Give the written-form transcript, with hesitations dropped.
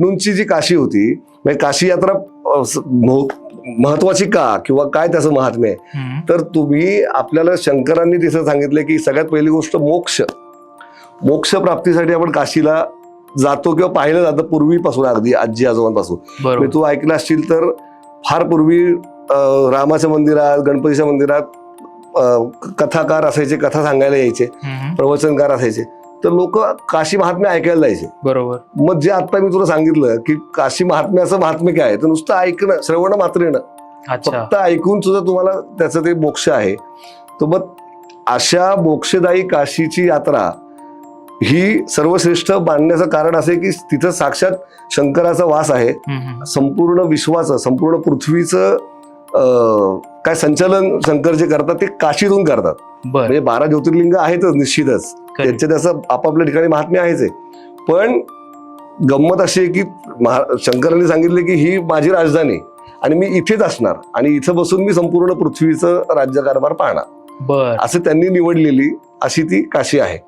विष्णूंची जी काशी होती, म्हणजे काशी यात्रा महत्वाची का किंवा काय त्याचं महात्म्य आहे, तर तुम्ही आपल्याला शंकरांनी तिथं सांगितलं की सगळ्यात पहिली गोष्ट मोक्ष प्राप्तीसाठी आपण काशीला जातो किंवा पाहिलं जातं पूर्वीपासून, अगदी आजी आजोबांपासून. तू ऐकलं असशील तर फार पूर्वी रामाच्या मंदिरात, गणपतीच्या मंदिरात कथाकार असायचे, कथा सांगायला यायचे, प्रवचनकार असायचे, तर लोक काशी महात्म्य ऐकायला जायचे. बरोबर. मग जे आता मी तुला सांगितलं की काशी महात्म्याचं महात्म्य काय, तर नुसतं ऐकणं, श्रवण मात्रेनं, फक्त ऐकून सुद्धा तुम्हाला त्याचं ते मोक्ष आहे. तर मग अशा मोक्षदायी काशीची यात्रा ही सर्वश्रेष्ठ मानण्याचं कारण असे की तिथं साक्षात शंकराचा वास आहे. संपूर्ण विश्वाचं, संपूर्ण पृथ्वीचं काय संचालन शंकर जे करतात ते काशीतून करतात. म्हणजे 12 ज्योतिर्लिंग आहेतच निश्चितच, त्यांचे त्याचं आपापल्या ठिकाणी महात्म्य आहेच आहे. पण गंमत अशी आहे की शंकरांनी सांगितले की ही माझी राजधानी आणि मी इथेच असणार आणि इथं बसून मी संपूर्ण पृथ्वीचं राज्यकारभार पाहणार, असं त्यांनी निवडलेली अशी ती काशी आहे.